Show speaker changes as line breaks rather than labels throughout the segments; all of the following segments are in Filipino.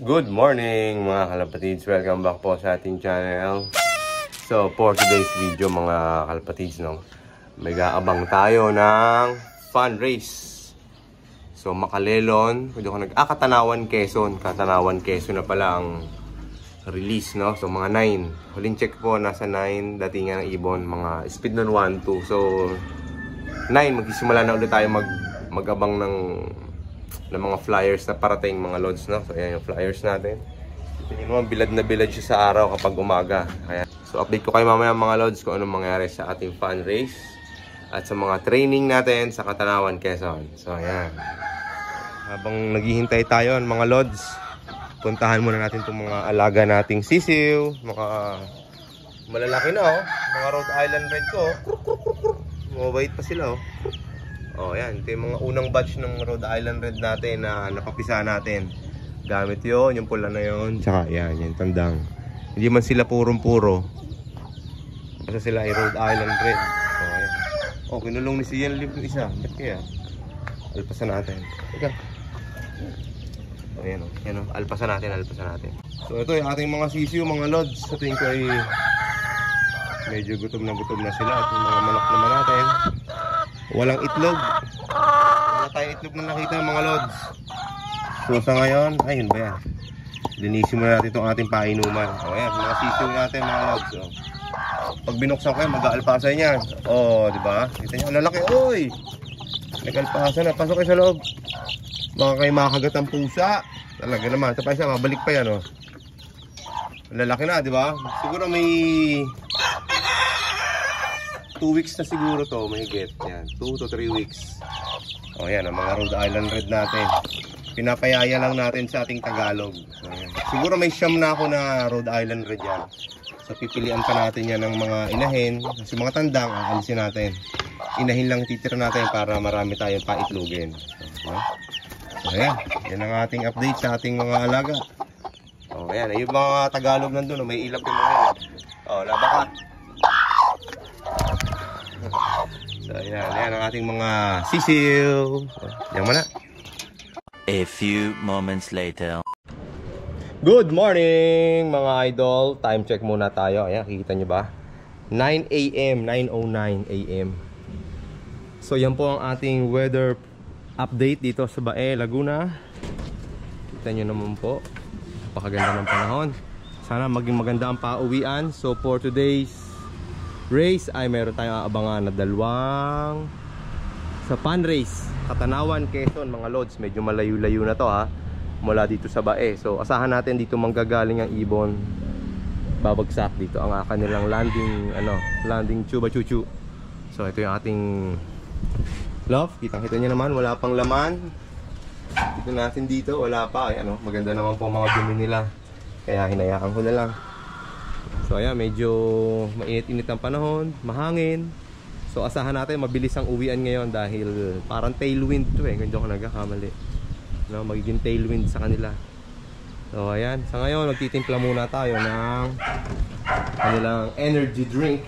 Good morning mga kalapatids, welcome back po sa ating channel. So for today's video mga kalapatids, may gaabang tayo ng fun race. So Makalelon, Katanawan Quezon. Katanawan Quezon na pala ang release, no? So mga 9, huling check po nasa 9, datingan ng ibon, mga speed nun 1, 2. So 9, magsisimula na ulit tayo magabang ng mga flyers na parating mga lods, no? So ayan yung flyers natin. Tingnan mo, bilad na bilad siya sa araw kapag umaga. Kaya, so update ko kayo mamaya mga lods kung anong mangyari sa ating fun race at sa mga training natin sa Katanawan Quezon. So ayan, habang naghihintay tayo mga lods, puntahan muna natin itong mga alaga nating sisiw. Mga malalaki na, oh. Mga Rhode Island Red ko, oh. Mabait pa sila, oh. Oh, yan. Ito yung mga unang batch ng Rhode Island Red natin na napapisa natin. Gamit yun, yung pula na yun. Tsaka yan, yung tandang. Hindi man sila purong-puro. Basta sila ay Rhode Island Red. Oh, yan. Oh, kinulong ni Sian Liv yung isa. Ba't kaya? Alpasan natin. Teka. Oh, yan, oh. Yan, oh. Alpasan natin. So, ito yung ating mga sisiyo, mga lods. Sa tingin ko ay medyo gutom na sila. At yung mga manok naman natin, walang itlog. Wala tayong itlog na nakita mga lods. So sa ngayon, ayun ba yan? Linisin muna natin itong ating painuman. O yan, mga sisiw natin mga lods. O, pag binuksan kayo, mag-aalpasa niyan. O, diba? Kita nyo, lalaki. Oy! Nag-alpasa na. Pasok kayo sa loob. Baka kayo makagat ang pusa. Talaga naman. Ito pa isa, mabalik pa yan. O. Lalaki na, diba? Siguro may 2 weeks na siguro to, mahigit. Yan, 2 to 3 weeks. O yan, ang mga Rhode Island Red natin. Pinapayaya lang natin sa ating Tagalog. So, yan. Siguro may siyam na ako na Rhode Island Red yan. So pipilian pa natin yan ng mga inahin. Kasi mga tandang, aalisin natin. Inahin lang titira natin para marami tayong paitlugin. So yan, yan ang ating update sa ating mga alaga. O yan, yung mga Tagalog nandun, may ilap yung mga yan. O, labaka. So yan ang ating mga sisiw. Yan muna.
A few moments later.
Good morning mga idol. Time check muna tayo. Ayan, kikita nyo ba? 9 AM, 9:09 AM. So yan po ang ating weather update dito sa Bae, Laguna. Kita nyo naman po, napakaganda ng panahon. Sana maging maganda ang pauwian. So for today's race ay meron tayong aabangan na dalawang sa fun race, Katanawan Quezon mga lods. Medyo malayo-layo na to ha, mula dito sa Bae. So asahan natin dito manggagaling ang ibon, babagsak dito ang kanilang landing chuba chuchu. So ito yung ating love, kitang-kita nyo naman, wala pang laman. Dito natin dito, wala pa. Ay, maganda naman po mga dumi nila, kaya hinayaan ko na lang. So ayan, medyo mainit-init ang panahon, mahangin. So asahan natin mabilis ang uwian ngayon dahil parang tailwind to eh. Hindi ako nagkakamali, no, magiging tailwind sa kanila. So ayan, sa ngayon magtitimpla muna tayo ng kanilang energy drink.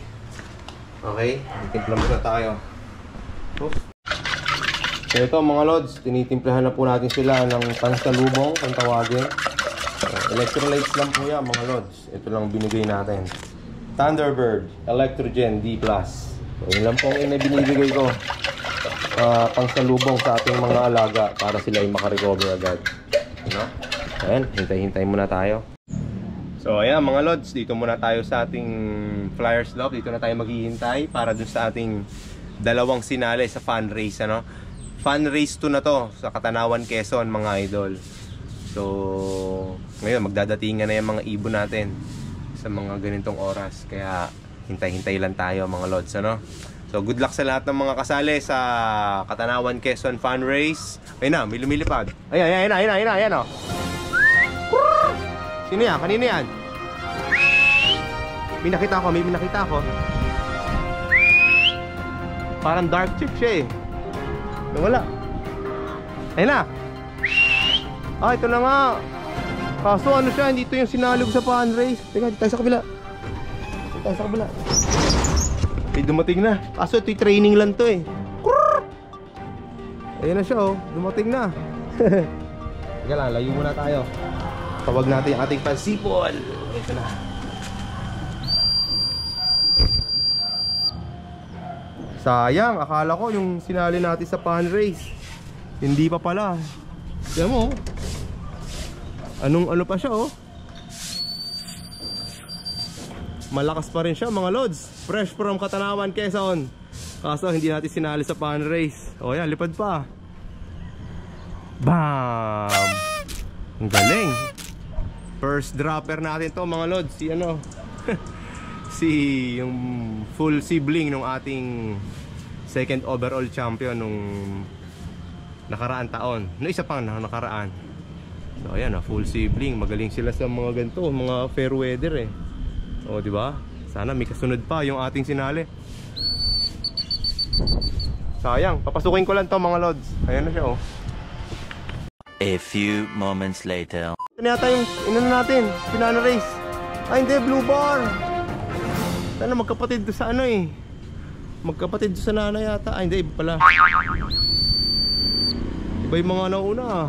Okay, magtitimpla muna tayo. So ito mga lods, tinitimplahan na po natin sila ng pansalubong, kung tawagin. Electrolytes lang po yan mga lods. Ito lang binigay natin, Thunderbird Electrogen D+. So yun lang po ang binibigay ko, pangsalubong sa ating mga alaga para sila ay makarecover agad, Ayan, hintay-hintay muna tayo. So ayan mga lods, dito muna tayo sa ating flyers love. Dito na tayo maghihintay para dun sa ating dalawang sinali sa fun race, Fun race 2 na to sa Katanawan Quezon mga idol. So ngayon magdadatingan na yung mga ibon natin sa mga ganitong oras, kaya hintay-hintay lang tayo mga lods, So good luck sa lahat ng mga kasali sa Katanawan Quezon Fun Race. Ayun na, may lumilipad. Ayan, oh. Sino yan? Kanino yan? May nakita ako. Parang dark chip siya eh. Wala. Ayun na. Ito na nga. Kaso siya, hindi ito yung sinalog sa fun race. Teka, dito tayo sa kabila. May dumating na. Kaso ito'y training lang to eh. Ayun na siya, oh. Dumating na. Teka lang, layo muna tayo. Tawag natin yung ating pansipol. Ito na. Sayang, akala ko yung sinali natin sa pan race. Hindi pa pala. Tignan mo. Ano pa siya oh. Malakas pa rin siya mga lods. Fresh from Katanawan, Quezon. Kaso hindi natin sinali sa pan race. O yan, lipad pa. Bam! Ang galing. First dropper natin to mga lods. Si ano si yung full sibling nung ating second overall champion nung nakaraan taon. No, isa pang nakaraan. So ayan, full sibling. Magaling sila sa mga ganito, mga fair weather eh. O di ba? Sana may kasunod pa yung ating sinali. Sayang, papasukin ko lang to mga lods. Ayan na siya oh.
A few moments later.
Ito yata yung inano natin, pinana race. Ay hindi, blue bar. Sana magkapatid doon sa ano eh. Magkapatid doon sa nana yata. Ay hindi, iba pala. Iba yung mga nauna.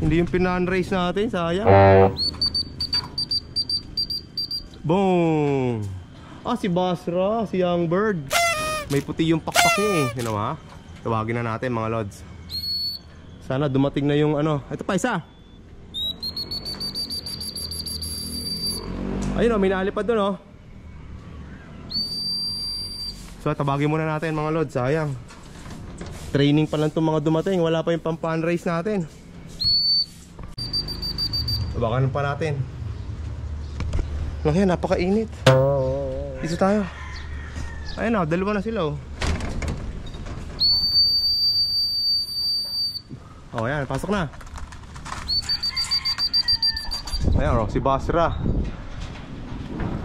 Hindi yung pinana race natin, sayang. Boom! Ah, si Basra, si Young Bird. May puti yung pakpak niya eh. Yun naman ha? Tawagin na natin mga lods. Sana dumating na yung ano. Ito pa isa. Ayun o, may naalipad dun o. So tabagin muna natin mga lods. Sayang. Training pa lang itong mga dumating. Wala pa yung pang-pan race natin. Tabagan pa natin. Lang yan, napakainit. Dito tayo. Ayun o, dalawa na sila o. Oh yan, pasok na. Ayan o, si Basra.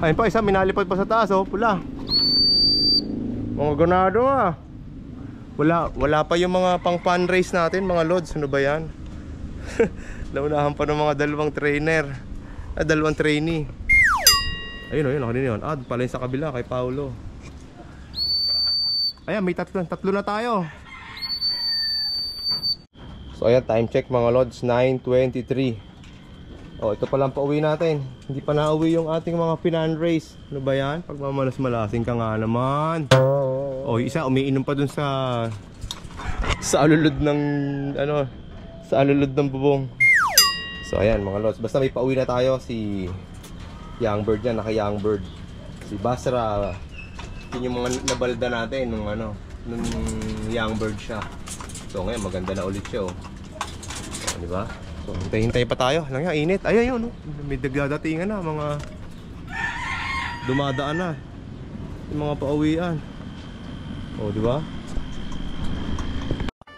Ayun pa, isa minalipad pa sa taas oh, pula. Mga ganado ah. Wala pa yung mga pang fan race natin mga lods. Ano ba yan? Naunahan pa ng mga dalawang trainer. Dalawang trainee. Ayun o, yun, kanina yun. Pala yung sa kabila kay Paulo. Ayan, may tatlo na tayo. So ayan, time check mga lods, 9:23. Oh, ito pa lang pauwi natin. Hindi pa nauwi yung ating mga pinan race. Ano ba yan? Pagmamalas-malasing ka nga naman. Oh, isa umiinom pa dun sa alulod ng ano, sa alulod ng bubong. So ayan mga lods, basta may pauwi na tayo. Si Young Bird yan, naka Young Bird. Si Basra, yun yung mga nabalda natin nung ano, nung Young Bird siya. So ngayon maganda na ulit siya oh. So, di ba? So hintay-hintay pa tayo. Lang yan, init. Ayun yun, no? May dagdatingan na, mga dumadaan na. Yung mga pauwian. Oh, di ba?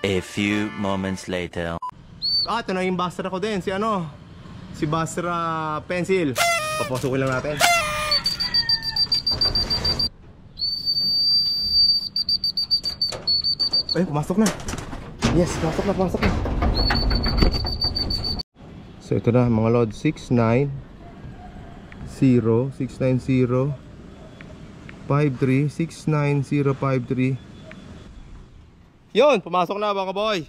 A few moments later.
Ito na yung Basra ko din, si ano? Si Basra Pencil. Papasukin lang natin. Ay, pumasok na. Yes, pumasok na. So ito na mga load, 690 690 53 69053. Yun, pumasok na mga boy.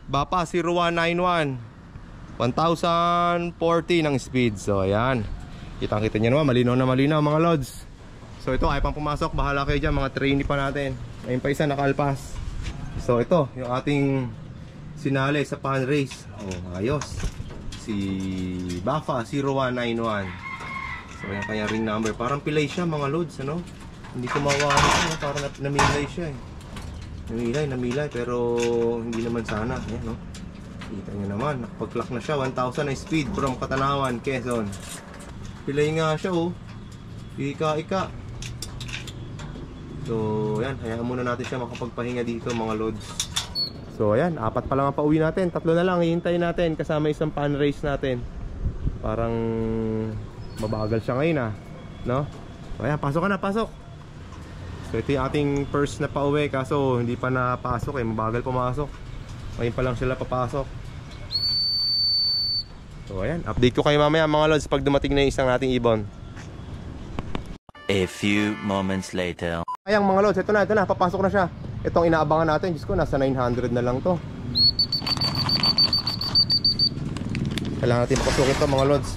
Bapa 0191 1040 ng speed. So ayan, kitang-kita nyo naman, malinaw na malinaw mga lods. So ito, ay pang pumasok, bahala kayo dyan, mga trainee pa natin. Ayun pa isa, nakalpas. So ito, yung ating sinali sa pan race. Oh, ayos. Si Bafa 0191. So yung kanya ring number. Parang pilay siya mga loads, ano? Hindi ko mawala siya, parang namilay siya eh. Namilay, pero hindi naman sana. Ayan, no? Kita nyo naman, nakapag-clock na siya. 1,000 na speed from Katanawan, Quezon. Pilay nga siya oh. Ika-ika. So yan, hayaan muna natin siya makapagpahinga dito mga loads. So ayan, 4 pa lang ang pauwi natin. 3 na lang, hihintayin natin kasama isang pan race natin. Parang mabagal siya ngayon ah, no? So ayan, pasok ka na, pasok. So ito yung ating first na pauwi. Kaso hindi pa napasok eh, mabagal pumasok. Ngayon pa lang sila papasok. So ayan, update ko kayo mamaya mga lods pag dumating na yung isang nating ibon.
A few moments later.
Ayan mga lods, ito na, papasok na siya. Itong inaabangan natin, Diyos ko, nasa 900 na lang to. Kailangan natin pasukin to mga lods.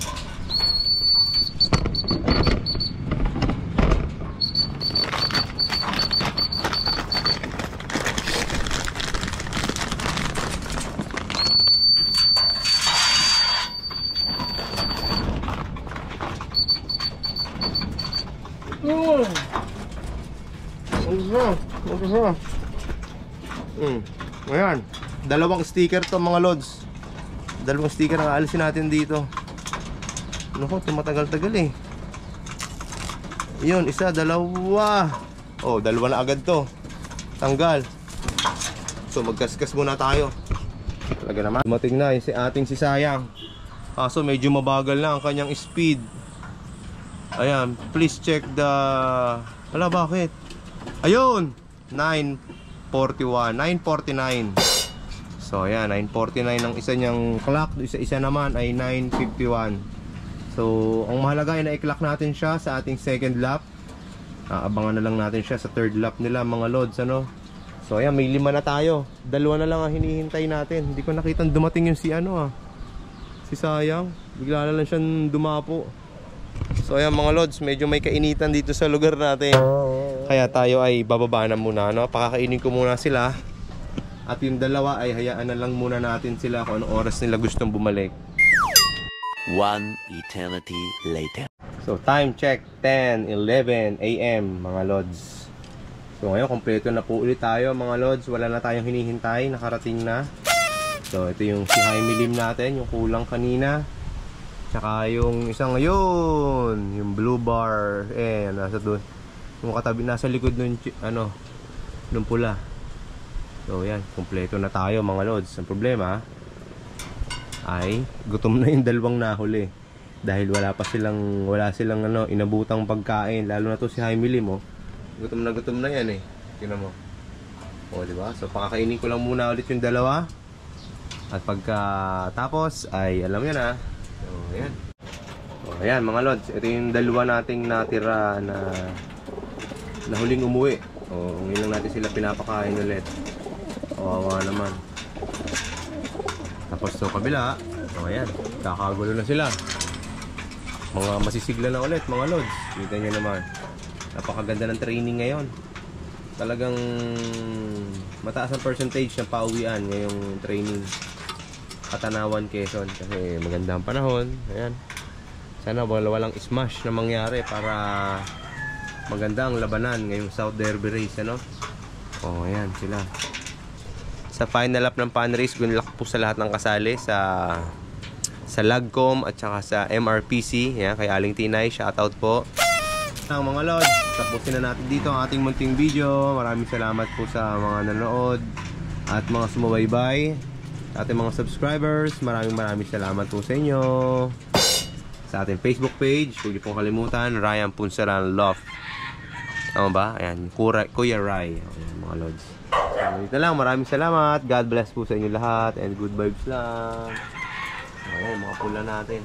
Ayan, dalawang sticker to mga lods. Dalawang sticker ang aalisin natin dito. Ano ko, tumatagal-tagal eh. Yun, isa, dalawa. Oh, dalawa na agad to. Tanggal. So magkaskas muna tayo. Talaga naman dumating na yung si Sayang. Kaso medyo mabagal na ang kanyang speed. Ayan, please check the... Wala, bakit? Ayun, 9:41, 9:49. So ayan, 9:49 ang isa niyang clock. Isa naman ay 9:51. So ang mahalaga ay na-clock natin siya sa ating second lap. Abangan na lang natin siya sa third lap nila mga lods, ano. So ayan, may 5 na tayo. 2 na lang ang hinihintay natin. Hindi ko nakita dumating yung si si Sayang. Bigla na lang siyang dumapo. So ayan mga lods, medyo may kainitan dito sa lugar natin. Kaya tayo ay bababa na muna, no? Pakakainin ko muna sila. At yung dalawa ay hayaan na lang muna natin sila kung anong oras nila gustong bumalik.
1 eternity later.
So time check, 10:11 AM mga lods. So ngayon kompleto na po ulit tayo mga lods. Wala na tayong hinihintay, nakarating na. So ito yung si Jaime Lim natin, yung kulang kanina. Tsaka yung isang ngayon, yung blue bar, nasa doon. Yung katabi, nasa likod nun, nung pula. So yan, kompleto na tayo mga lods. Ang problema ay gutom na yung dalawang nahuli. Dahil wala silang inabutang pagkain. Lalo na to si Jaime Lim, oh. Gutom na yan eh. Tingnan mo. O, diba? So pakakainin ko lang muna ulit yung dalawa. At pagka tapos ay alam yan ah. So, ayan. So, ayan mga lods, ito yung dalawa nating natira na huling umuwi. O, ngayon lang natin sila pinapakain ulit. Kawawa naman. Tapos so kabila, so ayan, kakagulo na sila. Mga masisigla na ulit mga lods. Kita nyo naman. Napakaganda ng training ngayon. Talagang mataas ang percentage ng pauwian ngayong training. Katanawan, Quezon, kasi maganda ang panahon. Ayan. Sana walang smash na mangyari para maganda ang labanan ngayong South Derby race, ano? Oh, ayan sila. Sa final lap ng fan race, good luck po sa lahat ng kasali sa Lagcom at saka sa MRPC. Ayan, kay Aling Tinay, shoutout po. Ang mga lods, tapusin na natin dito ang ating munting video. Maraming salamat po sa mga nanood at mga sumubaybay. Sa ating mga subscribers, maraming salamat po sa inyo. Sa ating Facebook page, huwag niyo pong kalimutan, Ryan Punsaran Love. Tama ba? Ayan, Kuya Rai. Ayan, mga lods. Dito lang, maraming salamat. God bless po sa inyo lahat and good vibes lang. Ayan, mga pula natin.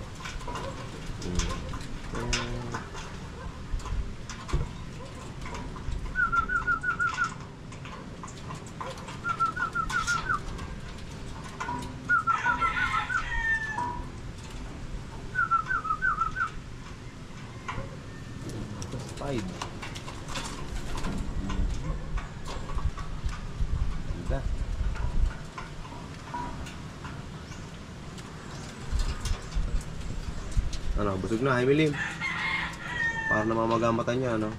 Ano, busog na, Jaime Lim. Para namamagamatan niya, ano?